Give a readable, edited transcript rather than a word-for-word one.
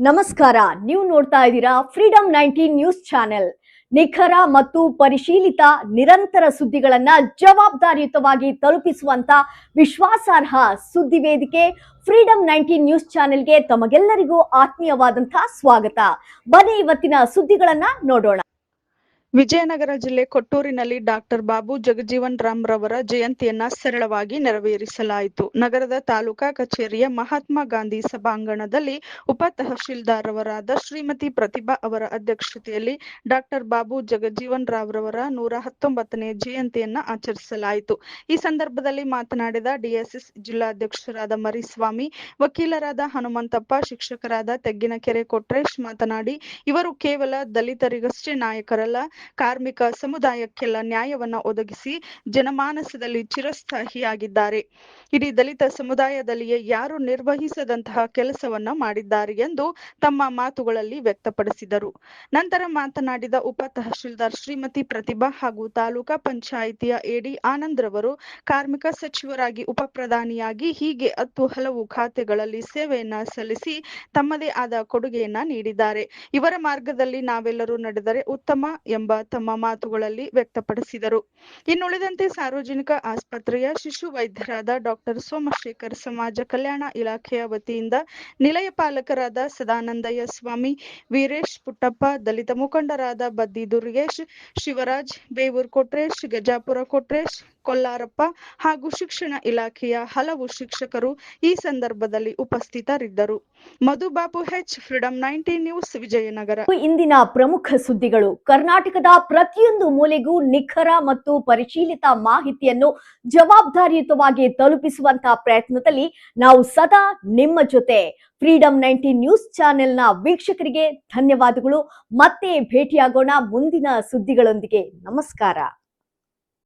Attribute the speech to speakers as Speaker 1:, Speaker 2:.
Speaker 1: ನಮಸ್ಕಾರ. ನೀವು ನೋಡ್ತಾ ಇದ್ದೀರಾ ಫ್ರೀಡಂ 19 ನ್ಯೂಸ್ ಚಾನೆಲ್. ನಿಖರ ಮತ್ತು ಪರಿಶೀಲಿತ ನಿರಂತರ ಸುದ್ದಿಗಳನ್ನ ಜವಾಬ್ದಾರಿಯುತವಾಗಿ ತಲುಪಿಸುವಂತ ವಿಶ್ವಾಸಾರ್ಹ ಸುದ್ದಿ ವೇದಿಕೆ ಫ್ರೀಡಂ 19 ನ್ಯೂಸ್ ಚಾನೆಲ್ಗೆ ತಮಗೆಲ್ಲರಿಗೂ ಆತ್ಮೀಯವಾದಂತಹ ಸ್ವಾಗತ. ಬನ್ನಿ ಇವತ್ತಿನ ಸುದ್ದಿಗಳನ್ನ ನೋಡೋಣ.
Speaker 2: ವಿಜಯನಗರ ಜಿಲ್ಲೆ ಕೊಟ್ಟೂರಿನಲ್ಲಿ ಡಾಕ್ಟರ್ ಬಾಬು ಜಗಜೀವನ್ ರಾಮ್ ರವರ ಜಯಂತಿಯನ್ನ ಸರಳವಾಗಿ ನೆರವೇರಿಸಲಾಯಿತು. ನಗರದ ತಾಲೂಕಾ ಕಚೇರಿಯ ಮಹಾತ್ಮ ಗಾಂಧಿ ಸಭಾಂಗಣದಲ್ಲಿ ಉಪ ತಹಶೀಲ್ದಾರರಾದ ಶ್ರೀಮತಿ ಪ್ರತಿಭಾ ಅವರ ಅಧ್ಯಕ್ಷತೆಯಲ್ಲಿ ಡಾಕ್ಟರ್ ಬಾಬು ಜಗಜೀವನ್ ರಾಮ್ ರವರ 119ನೇ ಜಯಂತಿಯನ್ನ ಆಚರಿಸಲಾಯಿತು. ಈ ಸಂದರ್ಭದಲ್ಲಿ ಮಾತನಾಡಿದ ಡಿಎಸ್ಎಸ್ ಜಿಲ್ಲಾಧ್ಯಕ್ಷರಾದ ಮರಿಸ್ವಾಮಿ, ವಕೀಲರಾದ ಹನುಮಂತಪ್ಪ, ಶಿಕ್ಷಕರಾದ ತೆಗ್ಗಿನಕೆರೆ ಕೊಟ್ರೇಶ್ ಮಾತನಾಡಿ, ಇವರು ಕೇವಲ ದಲಿತರಿಗಷ್ಟೇ ನಾಯಕರಲ್ಲ, ಕಾರ್ಮಿಕ ಸಮುದಾಯಕ್ಕೆಲ್ಲ ನ್ಯಾಯವನ್ನ ಒದಗಿಸಿ ಜನಮಾನಸದಲ್ಲಿ ಚಿರಸ್ಥಾಯಿಯಾಗಿದ್ದಾರೆ. ಇಡೀ ದಲಿತ ಸಮುದಾಯದಲ್ಲಿಯೇ ಯಾರು ನಿರ್ವಹಿಸದಂತಹ ಕೆಲಸವನ್ನ ಮಾಡಿದ್ದಾರೆ ಎಂದು ತಮ್ಮ ಮಾತುಗಳಲ್ಲಿ ವ್ಯಕ್ತಪಡಿಸಿದರು. ನಂತರ ಮಾತನಾಡಿದ ಉಪ ತಹಶೀಲ್ದಾರ್ ಶ್ರೀಮತಿ ಪ್ರತಿಭಾ ಹಾಗೂ ತಾಲೂಕಾ ಪಂಚಾಯಿತಿಯ ಎಡಿ ಆನಂದ್ ರವರು ಕಾರ್ಮಿಕ ಸಚಿವರಾಗಿ, ಉಪ ಪ್ರಧಾನಿಯಾಗಿ ಹೀಗೆ 10 ಹಲವು ಖಾತೆಗಳಲ್ಲಿ ಸೇವೆಯನ್ನ ಸಲ್ಲಿಸಿ ತಮ್ಮದೇ ಆದ ಕೊಡುಗೆಯನ್ನ ನೀಡಿದ್ದಾರೆ. ಇವರ ಮಾರ್ಗದಲ್ಲಿ ನಾವೆಲ್ಲರೂ ನಡೆದರೆ ಉತ್ತಮ ಎಂಬ ತಮ್ಮ ಮಾತುಗಳಲ್ಲಿ ವ್ಯಕ್ತಪಡಿಸಿದರು. ಇನ್ನುಳಿದಂತೆ ಸಾರ್ವಜನಿಕ ಆಸ್ಪತ್ರೆಯ ಶಿಶು ವೈದ್ಯರಾದ ಡಾಕ್ಟರ್ ಸೋಮಶೇಖರ್, ಸಮಾಜ ಕಲ್ಯಾಣ ಇಲಾಖೆಯ ವತಿಯಿಂದ ನಿಲಯ ಪಾಲಕರಾದ ಸದಾನಂದಯ್ಯ ಸ್ವಾಮಿ, ವೀರೇಶ್ ಪುಟ್ಟಪ್ಪ, ದಲಿತ ಮುಖಂಡರಾದ ಬದ್ದಿ ದುರ್ಗೇಶ್, ಶಿವರಾಜ್, ಬೇವೂರ್ ಕೊಟ್ರೇಶ್, ಗಜಾಪುರ ಕೊಟ್ರೇಶ್, ಕೊಲ್ಲಾರಪ್ಪ ಹಾಗೂ ಶಿಕ್ಷಣ ಇಲಾಖೆಯ ಹಲವು ಶಿಕ್ಷಕರು ಈ ಸಂದರ್ಭದಲ್ಲಿ ಉಪಸ್ಥಿತರಿದ್ದರು. ಮಧುಬಾಬು ಹೆಚ್, ಫ್ರೀಡಂ 19 ನ್ಯೂಸ್, ವಿಜಯನಗರ.
Speaker 1: ಇಂದಿನ ಪ್ರಮುಖ ಸುದ್ದಿಗಳು. ಕರ್ನಾಟಕದ ಪ್ರತಿಯೊಂದು ಮೂಲೆಗೂ ನಿಖರ ಮತ್ತು ಪರಿಶೀಲಿತ ಮಾಹಿತಿಯನ್ನು ಜವಾಬ್ದಾರಿಯುತವಾಗಿ ತಲುಪಿಸುವಂತಹ ಪ್ರಯತ್ನದಲ್ಲಿ ನಾವು ಸದಾ ನಿಮ್ಮ ಜೊತೆ. ಫ್ರೀಡಂ 19 ನ್ಯೂಸ್ ಚಾನೆಲ್ನ ವೀಕ್ಷಕರಿಗೆ ಧನ್ಯವಾದಗಳು. ಮತ್ತೆ ಭೇಟಿಯಾಗೋಣ ಮುಂದಿನ ಸುದ್ದಿಗಳೊಂದಿಗೆ. ನಮಸ್ಕಾರ.